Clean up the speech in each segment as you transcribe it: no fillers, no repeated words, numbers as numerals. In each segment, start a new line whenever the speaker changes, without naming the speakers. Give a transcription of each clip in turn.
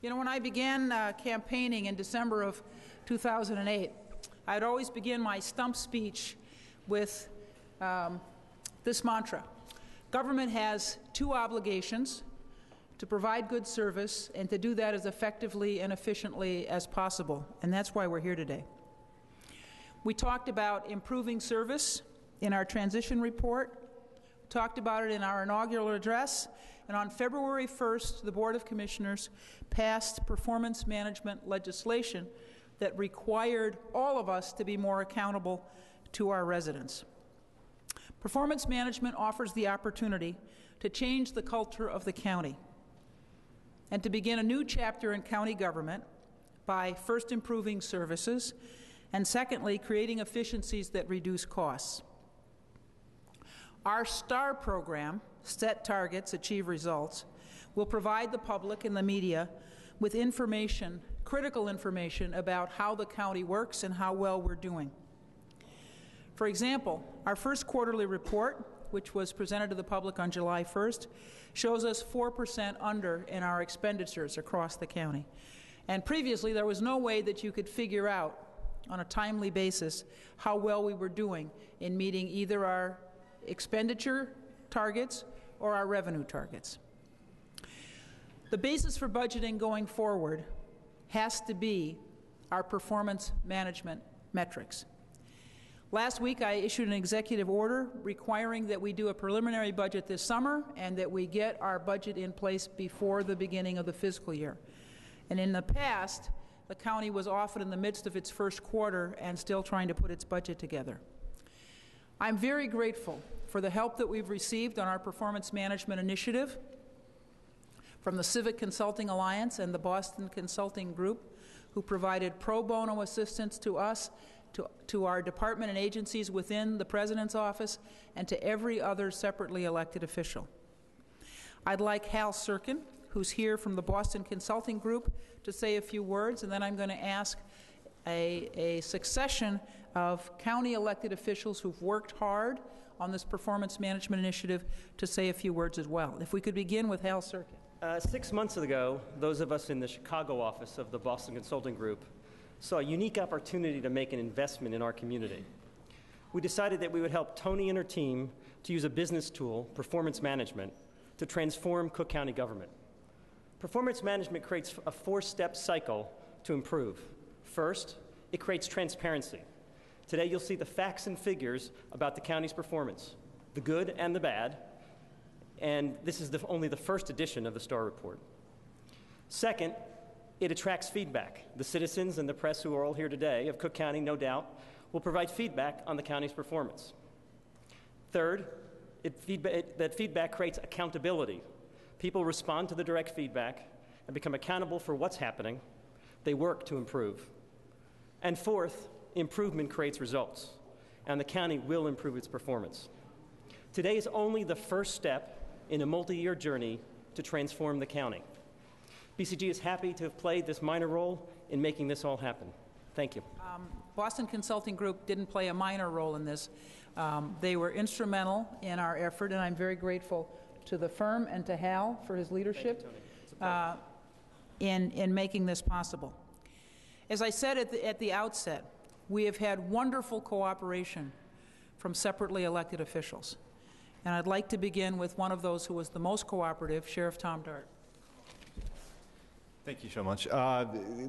You know, when I began campaigning in December of 2008, I'd always begin my stump speech with this mantra. Government has two obligations: to provide good service and to do that as effectively and efficiently as possible. And that's why we're here today. We talked about improving service in our transition report, talked about it in our inaugural address, and on February 1st, the Board of Commissioners passed performance management legislation that required all of us to be more accountable to our residents. Performance management offers the opportunity to change the culture of the county and to begin a new chapter in county government by first improving services and secondly, creating efficiencies that reduce costs. Our STAR program, Set Targets, Achieve Results, will provide the public and the media with information, critical information, about how the county works and how well we're doing. For example, our first quarterly report, which was presented to the public on July 1st, shows us 4% under in our expenditures across the county. And previously, there was no way that you could figure out on a timely basis how well we were doing in meeting either our expenditure targets or our revenue targets. The basis for budgeting going forward has to be our performance management metrics. Last week I issued an executive order requiring that we do a preliminary budget this summer and that we get our budget in place before the beginning of the fiscal year. And in the past, the county was often in the midst of its first quarter and still trying to put its budget together. I'm very grateful for the help that we've received on our performance management initiative from the Civic Consulting Alliance and the Boston Consulting Group, who provided pro bono assistance to us, to our department and agencies within the President's office, and to every other separately elected official. I'd like Hal Serkin, who's here from the Boston Consulting Group, to say a few words, and then I'm going to ask a succession of county elected officials who've worked hard on this performance management initiative to say a few words as well. If we could begin with Hal Serkin.
6 months ago, those of us in the Chicago office of the Boston Consulting Group saw a unique opportunity to make an investment in our community. We decided that we would help Toni and her team to use a business tool, performance management, to transform Cook County government. Performance management creates a four-step cycle to improve. First, it creates transparency. Today you'll see the facts and figures about the county's performance, the good and the bad, and this is only the first edition of the STAR report. Second, it attracts feedback. The citizens and the press who are all here today of Cook County, no doubt, will provide feedback on the county's performance. Third, that feedback creates accountability. People respond to the direct feedback and become accountable for what's happening. They work to improve. And fourth, improvement creates results, and the county will improve its performance. Today is only the first step in a multi-year journey to transform the county. BCG is happy to have played this minor role in making this all happen. Thank you.
Boston Consulting Group didn't play a minor role in this. They were instrumental in our effort, and I'm very grateful to the firm and to Hal for his leadership in making this possible. As I said at the outset, we have had wonderful cooperation from separately elected officials. And I'd like to begin with one of those who was the most cooperative, Sheriff Tom Dart.
Thank you so much.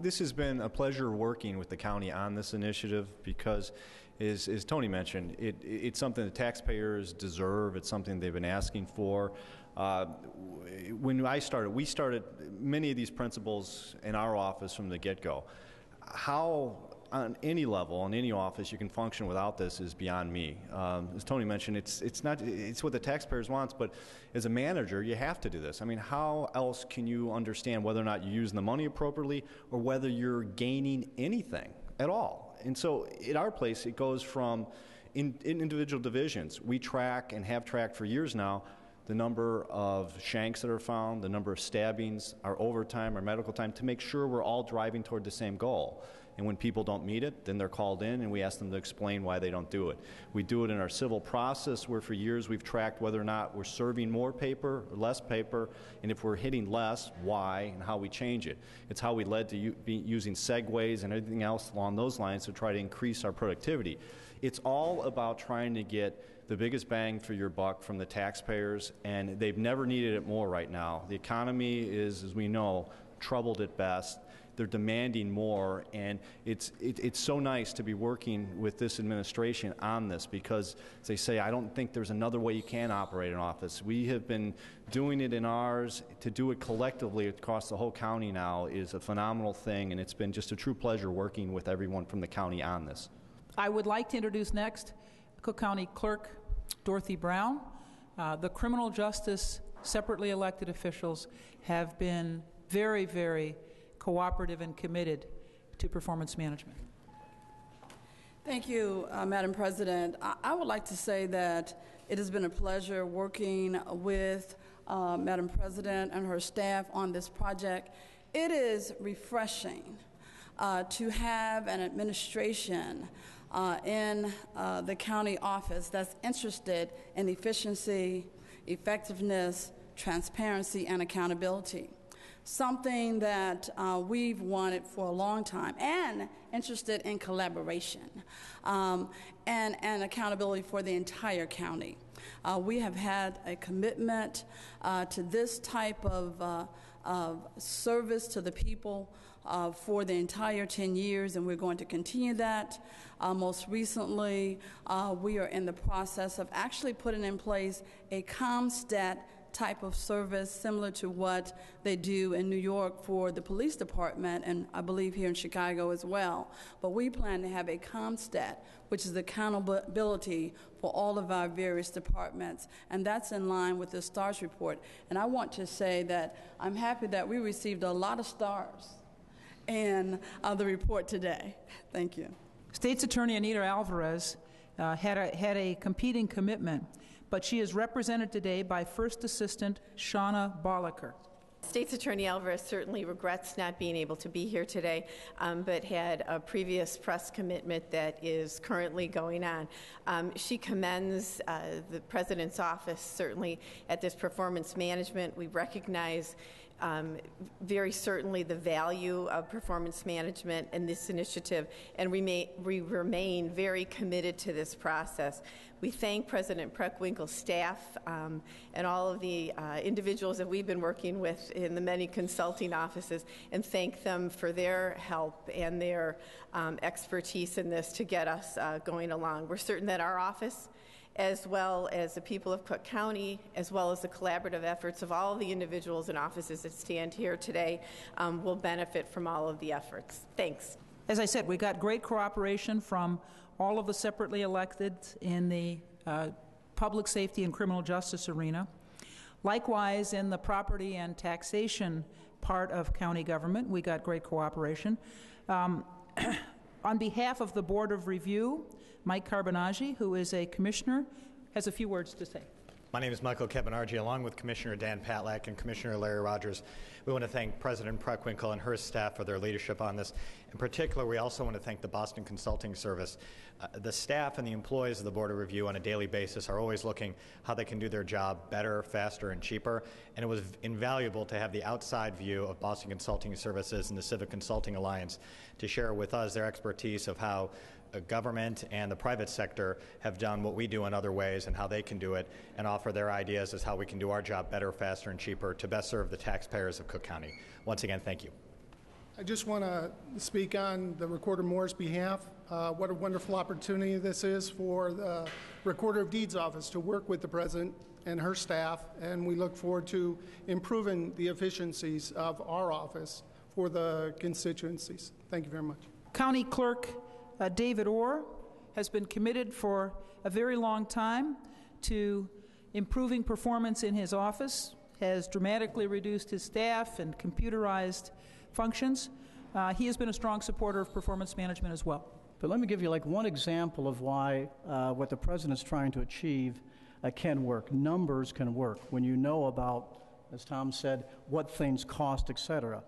This has been a pleasure working with the county on this initiative because, as Toni mentioned, it's something the taxpayers deserve. It's something they've been asking for. When we started many of these principles in our office from the get-go. How, on any level, in any office, you can function without this is beyond me. As Toni mentioned, it's what the taxpayers want, but as a manager, you have to do this. I mean, how else can you understand whether or not you're using the money appropriately or whether you're gaining anything at all? And so at our place, it goes from in individual divisions. We track and have tracked for years now the number of shanks that are found, the number of stabbings, our overtime, our medical time, to make sure we're all driving toward the same goal. And when people don't meet it, then they're called in and we ask them to explain why they don't do it. We do it in our civil process, where for years we've tracked whether or not we're serving more paper or less paper, and if we're hitting less, why, and how we change it. It's how we led to using segues and everything else along those lines to try to increase our productivity. It's all about trying to get the biggest bang for your buck from the taxpayers, and they've never needed it more right now. The economy is, as we know, troubled at best. They're demanding more, and it's so nice to be working with this administration on this, because as they say, I don't think there's another way you can operate an office. We have been doing it in ours. To do it collectively across the whole county now is a phenomenal thing, and it's been just a true pleasure working with everyone from the county on this.
I would like to introduce next Cook County Clerk Dorothy Brown. The criminal justice separately elected officials have been very, very cooperative and committed to performance management.
Thank you, Madam President. I would like to say that it has been a pleasure working with Madam President and her staff on this project. It is refreshing to have an administration in the county office that's interested in efficiency, effectiveness, transparency, and accountability. Something that we've wanted for a long time, and interested in collaboration and accountability for the entire county. We have had a commitment to this type of service to the people for the entire 10 years, and we're going to continue that. Most recently, we are in the process of actually putting in place a CompStat type of service similar to what they do in New York for the police department, and I believe here in Chicago as well. But we plan to have a CompStat, which is accountability for all of our various departments, and that's in line with the STARS report. And I want to say that I'm happy that we received a lot of stars in the report today. Thank you.
State's Attorney Anita Alvarez had a competing commitment, but she is represented today by First Assistant Shauna Bolliker.
State's Attorney Alvarez certainly regrets not being able to be here today, but had a previous press commitment that is currently going on. She commends the President's office certainly at this performance management. We recognize very certainly the value of performance management in this initiative, and we remain very committed to this process. We thank President Preckwinkle's staff and all of the individuals that we've been working with in the many consulting offices, and thank them for their help and their expertise in this to get us going along. We're certain that our office, as well as the people of Cook County, as well as the collaborative efforts of all the individuals and offices that stand here today, will benefit from all of the efforts. Thanks.
As I said, we got great cooperation from all of the separately elected in the public safety and criminal justice arena. Likewise, in the property and taxation part of county government, we got great cooperation. On behalf of the Board of Review, Mike Carbonaggi, who is a commissioner, has a few words to say.
My name is Michael Carbonaggi, along with Commissioner Dan Patlack and Commissioner Larry Rogers. We want to thank President Preckwinkle and her staff for their leadership on this. In particular, we also want to thank the Boston Consulting Service. The staff and the employees of the Board of Review on a daily basis are always looking how they can do their job better, faster, and cheaper. And it was invaluable to have the outside view of Boston Consulting Services and the Civic Consulting Alliance to share with us their expertise of how government and the private sector have done what we do in other ways and how they can do it, and offer their ideas as how we can do our job better, faster, and cheaper to best serve the taxpayers of Cook County. Once again, thank you.
I just want to speak on the Recorder Moore's behalf. What a wonderful opportunity this is for the Recorder of Deeds office to work with the President and her staff, and we look forward to improving the efficiencies of our office for the constituencies. Thank you very much.
County Clerk David Orr has been committed for a very long time to improving performance in his office, has dramatically reduced his staff and computerized functions. He has been a strong supporter of performance management as well.
But let me give you like one example of why what the President's trying to achieve can work. Numbers can work when you know about, as Tom said, what things cost, et cetera.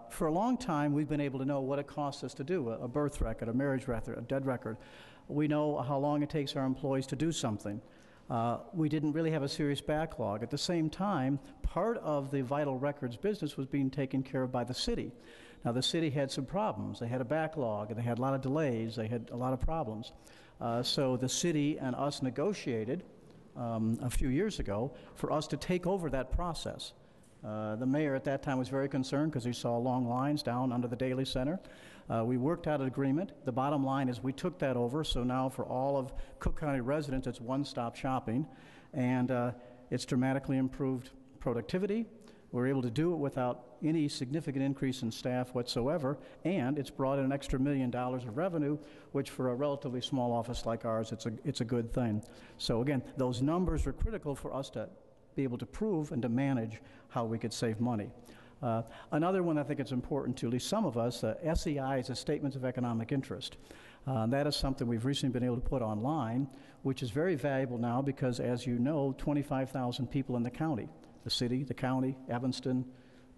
For a long time, we've been able to know what it costs us to do a birth record, a marriage record, a dead record. We know how long it takes our employees to do something. We didn't really have a serious backlog. At the same time, part of the vital records business was being taken care of by the city. Now, the city had some problems. They had a backlog, and they had a lot of delays. They had a lot of problems. So the city and us negotiated a few years ago for us to take over that process. The mayor at that time was very concerned because he saw long lines down under the Daily Center. We worked out an agreement. The bottom line is we took that over, so now for all of Cook County residents, it's one-stop shopping, and it's dramatically improved productivity. We're able to do it without any significant increase in staff whatsoever, and it's brought in an extra $1 million of revenue, which for a relatively small office like ours, it's a good thing. So again, those numbers are critical for us to be able to prove and to manage how we could save money. Another one I think it's important to at least some of us, SEI is a Statements of Economic Interest. That is something we've recently been able to put online, which is very valuable now because, as you know, 25,000 people in the county, the city, the county, Evanston,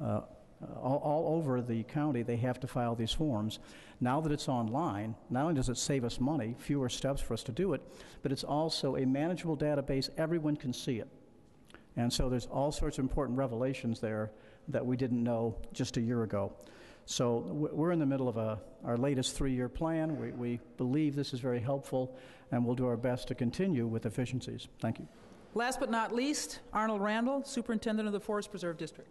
all over the county, they have to file these forms. Now that it's online, not only does it save us money, fewer steps for us to do it, but it's also a manageable database. Everyone can see it. And so there's all sorts of important revelations there that we didn't know just a year ago. So we're in the middle of our latest 3-year plan. We believe this is very helpful, and we'll do our best to continue with efficiencies. Thank you.
Last but not least, Arnold Randall, Superintendent of the Forest Preserve District.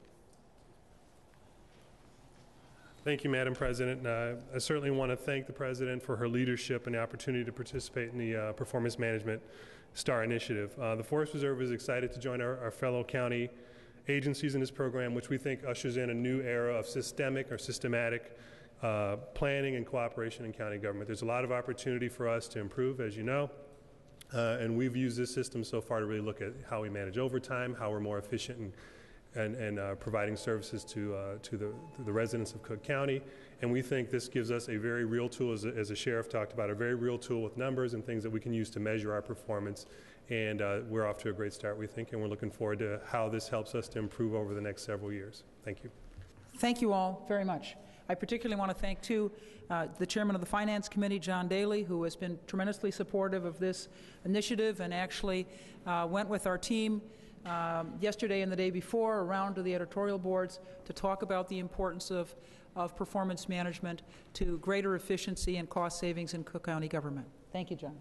Thank you, Madam President. I certainly want to thank the President for her leadership and the opportunity to participate in the Performance Management STAR Initiative. The Forest Preserve is excited to join our fellow county agencies in this program, which we think ushers in a new era of systematic planning and cooperation in county government. There's a lot of opportunity for us to improve, as you know, and we've used this system so far to really look at how we manage overtime, how we're more efficient and providing services to the residents of Cook County. And we think this gives us a very real tool, as the sheriff talked about, a very real tool with numbers and things that we can use to measure our performance. And we're off to a great start, we think, and we're looking forward to how this helps us to improve over the next several years. Thank you.
Thank you all very much. I particularly want to thank, too, the chairman of the Finance Committee, John Daly, who has been tremendously supportive of this initiative and actually went with our team yesterday and the day before around to the editorial boards to talk about the importance of performance management to greater efficiency and cost savings in Cook County government. Thank you, John.